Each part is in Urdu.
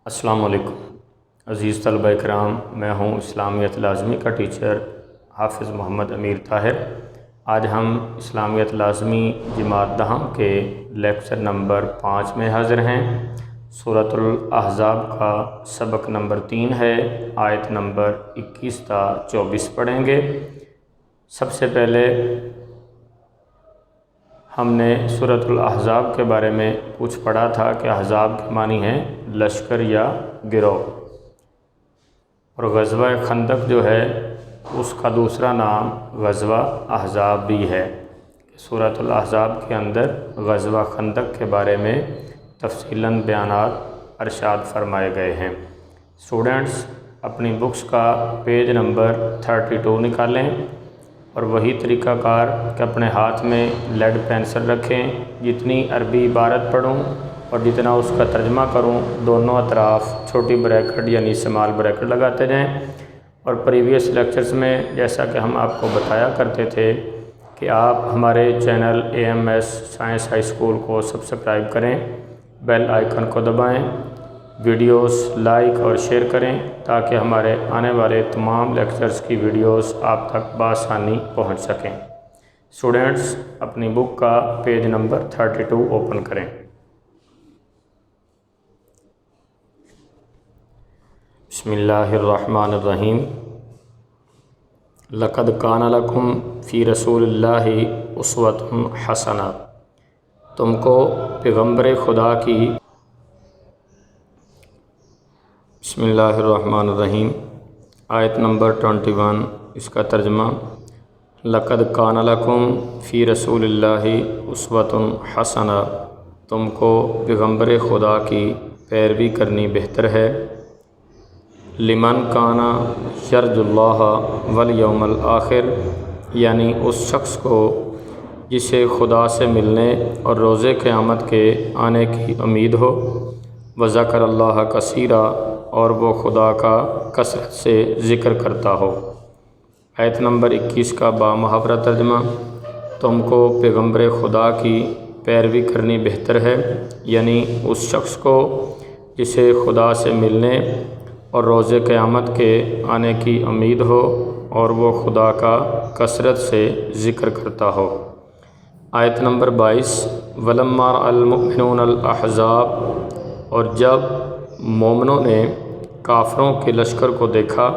السلام علیکم عزیز طلبہ کرام، میں ہوں اسلامیت لازمی کا ٹیچر حافظ محمد امیر طاہر۔ آج ہم اسلامیت لازمی جماعت دہم کے لیکچر نمبر 5 میں حاضر ہیں۔ سورۃ الاحزاب کا سبق نمبر 3 ہے، آیت نمبر 21 تا 24 پڑھیں گے۔ سب سے پہلے ہم نے سورۃ الاحزاب کے بارے میں کچھ پڑھا تھا کہ احزاب کے معنی ہیں لشکر یا گروہ، اور غزوہ خندق جو ہے اس کا دوسرا نام غزوہ احزاب بھی ہے۔ سورۃ الاحزاب کے اندر غزوہ خندق کے بارے میں تفصیلاً بیانات ارشاد فرمائے گئے ہیں۔ اسٹوڈنٹس اپنی بکس کا پیج نمبر 32 نکالیں، اور وہی طریقہ کار کہ اپنے ہاتھ میں لیڈ پینسل رکھیں، جتنی عربی عبارت پڑھوں اور جتنا اس کا ترجمہ کروں دونوں اطراف چھوٹی بریکٹ یعنی اسمال بریکٹ لگاتے جائیں۔ اور پریویس لیکچرز میں جیسا کہ ہم آپ کو بتایا کرتے تھے کہ آپ ہمارے channel AMS science high school کو سبسکرائب کریں، بیل آئیکن کو دبائیں، ویڈیوز لائک اور شیئر کریں تاکہ ہمارے آنے والے تمام لیکچرز کی ویڈیوز آپ تک بآسانی پہنچ سکیں۔ اسٹوڈنٹس اپنی بک کا پیج نمبر 32 اوپن کریں۔ بسم اللہ الرحمن الرحیم۔ لقد کان لکم فی رسول اللہ اسوۃ حسنہ، تم کو پیغمبر خدا کی بسم اللہ الرحمن الرحیم آیت نمبر 21، اس کا ترجمہ لقد کان لکم فی رسول اللہ اسوۃ حسنہ، تم کو پیغمبر خدا کی پیروی کرنی بہتر ہے۔ لمن کان یرجو اللہ والیوم الآخر، یعنی اس شخص کو جسے خدا سے ملنے اور روز قیامت کے آنے کی امید ہو، وذکر اللہ کثیرا، اور وہ خدا کا کثرت سے ذکر کرتا ہو۔ آیت نمبر 21 کا بامحاورہ ترجمہ، تم کو پیغمبر خدا کی پیروی کرنی بہتر ہے، یعنی اس شخص کو جسے خدا سے ملنے اور روز قیامت کے آنے کی امید ہو اور وہ خدا کا کثرت سے ذکر کرتا ہو۔ آیت نمبر 22، وَلَمَّا رَأَى الْمُؤْمِنُونَ الْأَحْزَابَ، اور جب مومنوں نے کافروں کے لشکر کو دیکھا،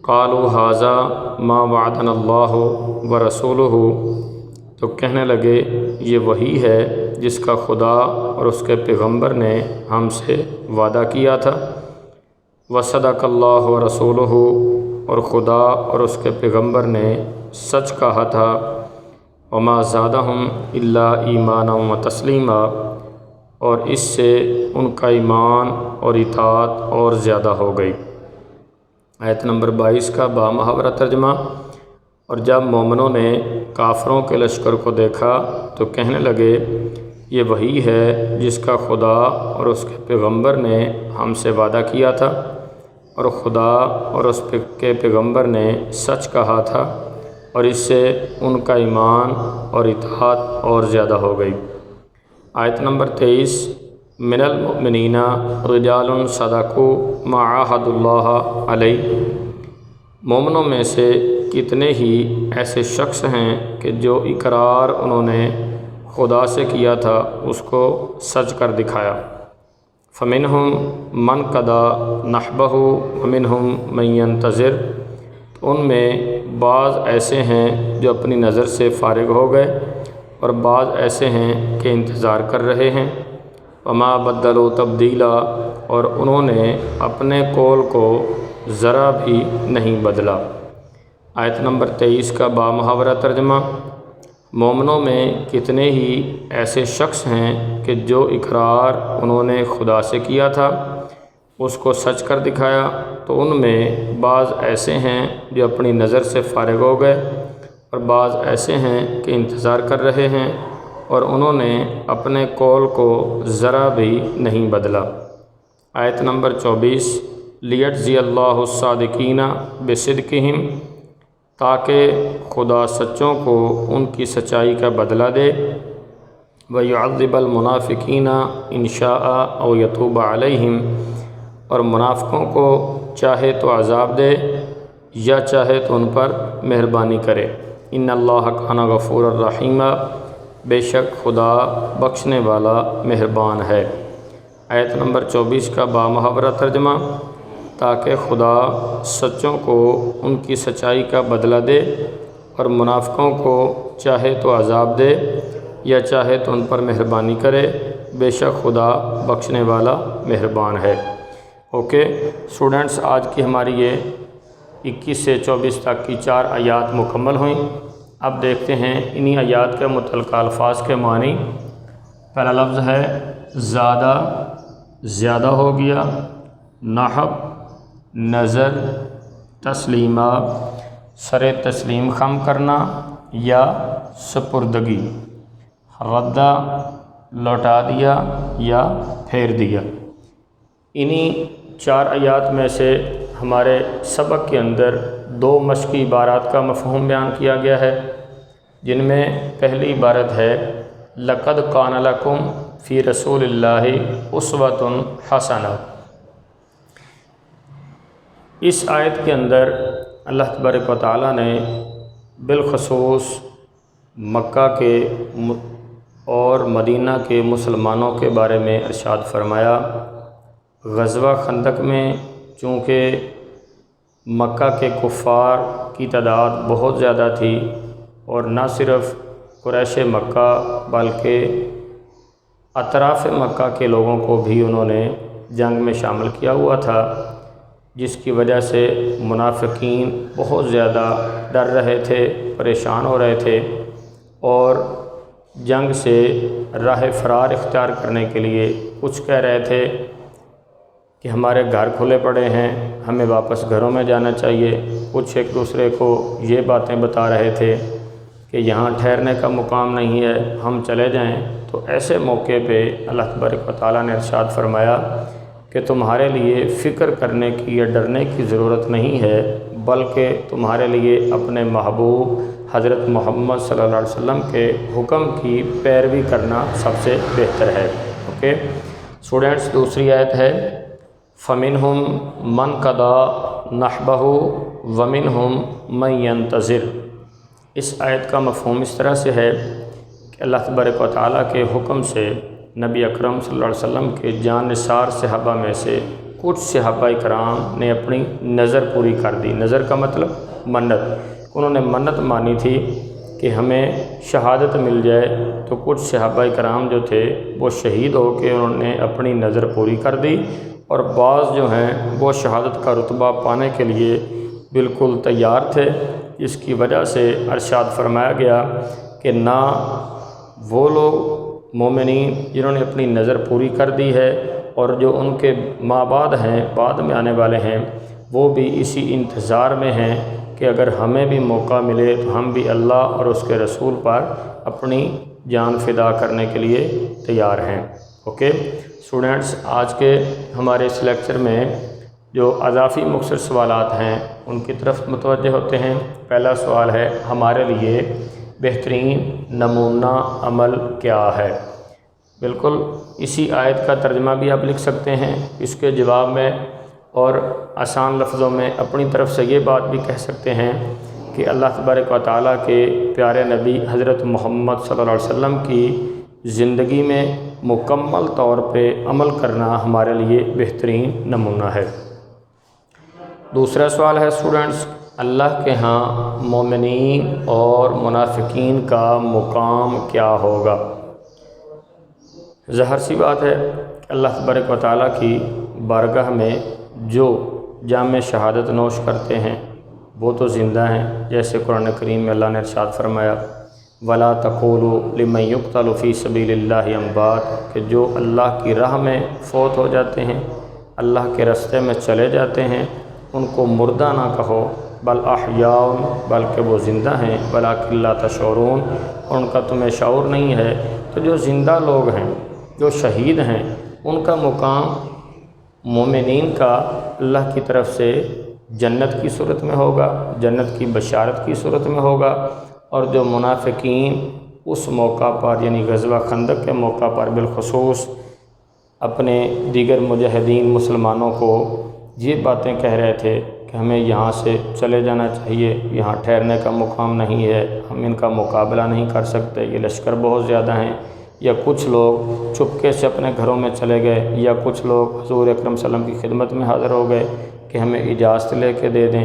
قَالُوا هَٰذَا مَا وَعَدَنَا اللَّهُ وَرَسُولُهُ، تو کہنے لگے یہ وہی ہے جس کا خدا اور اس کے پیغمبر نے ہم سے وعدہ کیا تھا۔ وَصَدَقَ اللَّهُ وَرَسُولُهُ، اور خدا اور اس کے پیغمبر نے سچ کہا تھا۔ وَمَا زَادَهُمْ إِلَّا إِيمَانًا وَتَسْلِيمًا، اور اس سے ان کا ایمان اور اطاعت اور زیادہ ہو گئی۔ آیت نمبر 22 کا بامحاورہ ترجمہ، اور جب مومنوں نے کافروں کے لشکر کو دیکھا تو کہنے لگے یہ وہی ہے جس کا خدا اور اس کے پیغمبر نے ہم سے وعدہ کیا تھا، اور خدا اور اس کے پیغمبر نے سچ کہا تھا، اور اس سے ان کا ایمان اور اطاعت اور زیادہ ہو گئی۔ آیت نمبر 23، من المؤمنین رجال صدقوا ما عاہدوا اللہ علیہ، مومنوں میں سے کتنے ہی ایسے شخص ہیں کہ جو اقرار انہوں نے خدا سے کیا تھا اس کو سچ کر دکھایا۔ فمنہم من قضی نحبہ ومنہم من ینتظر، ان میں بعض ایسے ہیں جو اپنی نظر سے فارغ ہو گئے، اور بعض ایسے ہیں کہ انتظار کر رہے ہیں۔ وما بدلوا تبدیلا، اور انہوں نے اپنے قول کو ذرا بھی نہیں بدلا۔ آیت نمبر 23 کا بامحاورہ ترجمہ، مومنوں میں کتنے ہی ایسے شخص ہیں کہ جو اقرار انہوں نے خدا سے کیا تھا اس کو سچ کر دکھایا، تو ان میں بعض ایسے ہیں جو اپنی نظر سے فارغ ہو گئے، اور بعض ایسے ہیں کہ انتظار کر رہے ہیں، اور انہوں نے اپنے قول کو ذرا بھی نہیں بدلا۔ آیت نمبر 24، لیجزی اللہ الصادقین بصدقہم، تاکہ خدا سچوں کو ان کی سچائی کا بدلہ دے۔ وَيُعَذِّبَ الْمُنَافِقِينَ إِنْ شَاءَ أَوْ يَتُوبَ عَلَيْهِمْ، اور منافقوں کو چاہے تو عذاب دے یا چاہے تو ان پر مہربانی کرے۔ ان اللہ کان غفور الرحیم، بے شک خدا بخشنے والا مہربان ہے۔ آیت نمبر 24 کا بامحاورہ ترجمہ، تاکہ خدا سچوں کو ان کی سچائی کا بدلہ دے اور منافقوں کو چاہے تو عذاب دے یا چاہے تو ان پر مہربانی کرے، بے شک خدا بخشنے والا مہربان ہے۔ اوکے اسٹوڈنٹس، آج کی ہماری یہ 21 سے 24 تک کی 4 آیات مکمل ہوئیں۔ اب دیکھتے ہیں انہی آیات کے متعلقہ الفاظ کے معنی۔ پہلا لفظ ہے زیادہ، زیادہ ہو گیا، نحب، نظر، تسلیمہ، سر تسلیم خم کرنا یا سپردگی، ردہ، لوٹا دیا یا پھیر دیا۔ انہی 4 آیات میں سے ہمارے سبق کے اندر 2 مشقی عبارات کا مفہوم بیان کیا گیا ہے، جن میں پہلی عبارت ہے لقد کان لکم فی رسول اللہ اسوۃ حسنہ۔ اس آیت کے اندر اللہ تبارک و تعالیٰ نے بالخصوص مکہ کے اور مدینہ کے مسلمانوں کے بارے میں ارشاد فرمایا۔ غزوہ خندق میں چونکہ مکہ کے کفار کی تعداد بہت زیادہ تھی، اور نہ صرف قریش مکہ بلکہ اطراف مکہ کے لوگوں کو بھی انہوں نے جنگ میں شامل کیا ہوا تھا، جس کی وجہ سے منافقین بہت زیادہ ڈر رہے تھے، پریشان ہو رہے تھے، اور جنگ سے راہ فرار اختیار کرنے کے لیے کچھ کہہ رہے تھے کہ ہمارے گھر کھلے پڑے ہیں، ہمیں واپس گھروں میں جانا چاہیے، کچھ ایک دوسرے کو یہ باتیں بتا رہے تھے کہ یہاں ٹھہرنے کا مقام نہیں ہے، ہم چلے جائیں۔ تو ایسے موقع پہ اللہ تبارک و تعالیٰ نے ارشاد فرمایا کہ تمہارے لیے فکر کرنے کی یا ڈرنے کی ضرورت نہیں ہے، بلکہ تمہارے لیے اپنے محبوب حضرت محمد صلی اللہ علیہ وسلم کے حکم کی پیروی کرنا سب سے بہتر ہے۔ اوکے اسٹوڈنٹس، دوسری آیت ہے فَمِنْهُمْ مَنْ قَضَىٰ نَحْبَهُ وَمِنْهُمْ مَنْ يَنْتَظِرُ۔ اس آیت کا مفہوم اس طرح سے ہے کہ اللہ تبارک و تعالیٰ کے حکم سے نبی اکرم صلی اللہ علیہ وسلم کے جان نثار صحابہ میں سے کچھ صحابہ کرام نے اپنی نظر پوری کر دی۔ نظر کا مطلب منت، انہوں نے منت مانی تھی کہ ہمیں شہادت مل جائے، تو کچھ صحابہ کرام جو تھے وہ شہید ہو کے انہوں نے اپنی نظر پوری کر دی، اور بعض جو ہیں وہ شہادت کا رتبہ پانے کے لیے بالکل تیار تھے۔ اس کی وجہ سے ارشاد فرمایا گیا کہ نہ وہ لوگ مومنین جنہوں نے اپنی نظر پوری کر دی ہے، اور جو ان کے ماں بعد ہیں، بعد میں آنے والے ہیں، وہ بھی اسی انتظار میں ہیں کہ اگر ہمیں بھی موقع ملے تو ہم بھی اللہ اور اس کے رسول پر اپنی جان فدا کرنے کے لیے تیار ہیں۔ اوکے اسٹوڈنٹس، آج کے ہمارے اس لیکچر میں جو اضافی مختصر سوالات ہیں ان کی طرف متوجہ ہوتے ہیں۔ پہلا سوال ہے ہمارے لیے بہترین نمونہ عمل کیا ہے؟ بالکل اسی آیت کا ترجمہ بھی آپ لکھ سکتے ہیں اس کے جواب میں، اور آسان لفظوں میں اپنی طرف سے یہ بات بھی کہہ سکتے ہیں کہ اللہ تبارک و تعالیٰ کے پیارے نبی حضرت محمد صلی اللہ علیہ وسلم کی زندگی میں مکمل طور پہ عمل کرنا ہمارے لیے بہترین نمونہ ہے۔ دوسرا سوال ہے اسٹوڈنٹس، اللہ کے ہاں مومنین اور منافقین کا مقام کیا ہوگا؟ ظاہر سی بات ہے اللہ تبارک و تعالیٰ کی بارگاہ میں جو جام شہادت نوش کرتے ہیں وہ تو زندہ ہیں، جیسے قرآن کریم میں اللہ نے ارشاد فرمایا وَلَا تَقُولُوا لِمَن يُقْتَلُ فِي سَبِيلِ اللَّهِ أَمْوَاتٌ، کہ جو اللہ کی راہ میں فوت ہو جاتے ہیں، اللہ کے راستے میں چلے جاتے ہیں، ان کو مردہ نہ کہو، بل احیاء، بلکہ وہ زندہ ہیں، وَلَٰكِن لَا تَشْعُرُونَ، ان کا تمہیں شعور نہیں ہے۔ تو جو زندہ لوگ ہیں، جو شہید ہیں، ان کا مقام مومنین کا اللہ کی طرف سے جنت کی صورت میں ہوگا، جنت کی بشارت کی صورت میں ہوگا، اور جو منافقین اس موقع پر یعنی غزوہ خندق کے موقع پر بالخصوص اپنے دیگر مجاہدین مسلمانوں کو یہ باتیں کہہ رہے تھے کہ ہمیں یہاں سے چلے جانا چاہیے، یہاں ٹھہرنے کا مقام نہیں ہے، ہم ان کا مقابلہ نہیں کر سکتے، یہ لشکر بہت زیادہ ہیں۔ یا کچھ لوگ چپکے سے اپنے گھروں میں چلے گئے، یا کچھ لوگ حضور اکرم صلی اللہ علیہ وسلم کی خدمت میں حاضر ہو گئے کہ ہمیں اجازت لے کے دے دیں،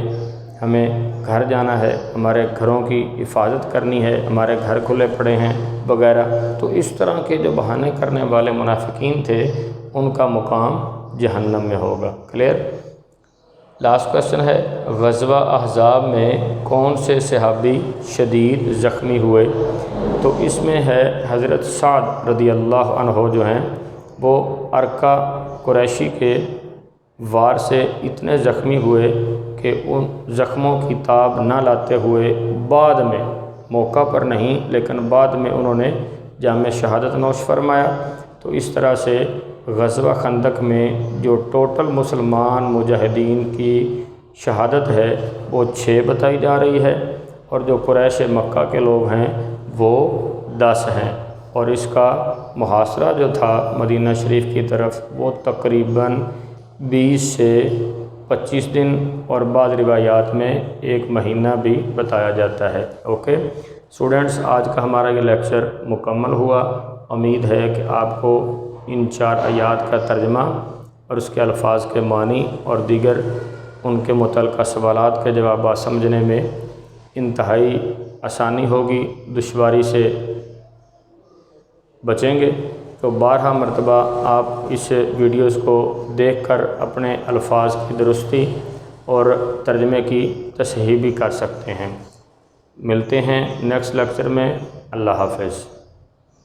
ہمیں گھر جانا ہے، ہمارے گھروں کی حفاظت کرنی ہے، ہمارے گھر کھلے پڑے ہیں وغیرہ۔ تو اس طرح کے جو بہانے کرنے والے منافقین تھے ان کا مقام جہنم میں ہوگا۔ کلیئر؟ لاسٹ کویسچن ہے، غزوہ احزاب میں کون سے صحابی شدید زخمی ہوئے؟ تو اس میں ہے حضرت سعد رضی اللہ عنہ جو ہیں وہ ارقہ قریشی کے وار سے اتنے زخمی ہوئے کہ ان زخموں کی تاب نہ لاتے ہوئے بعد میں، موقع پر نہیں لیکن بعد میں انہوں نے جام شہادت نوش فرمایا۔ تو اس طرح سے غزوہ خندق میں جو ٹوٹل مسلمان مجاہدین کی شہادت ہے وہ 6 بتائی جا رہی ہے، اور جو قریش مکہ کے لوگ ہیں وہ 10 ہیں، اور اس کا محاصرہ جو تھا مدینہ شریف کی طرف وہ تقریباً 20 سے 25 دن اور بعض روایات میں 1 مہینہ بھی بتایا جاتا ہے۔ اوکے اسٹوڈنٹس، آج کا ہمارا یہ لیکچر مکمل ہوا۔ امید ہے کہ آپ کو ان 4 آیات کا ترجمہ اور اس کے الفاظ کے معنی اور دیگر ان کے متعلقہ سوالات کے جوابات سمجھنے میں انتہائی آسانی ہوگی، دشواری سے بچیں گے۔ تو 12 مرتبہ آپ اس ویڈیوز کو دیکھ کر اپنے الفاظ کی درستی اور ترجمے کی تصحیح بھی کر سکتے ہیں۔ ملتے ہیں نیکسٹ لیکچر میں۔ اللہ حافظ۔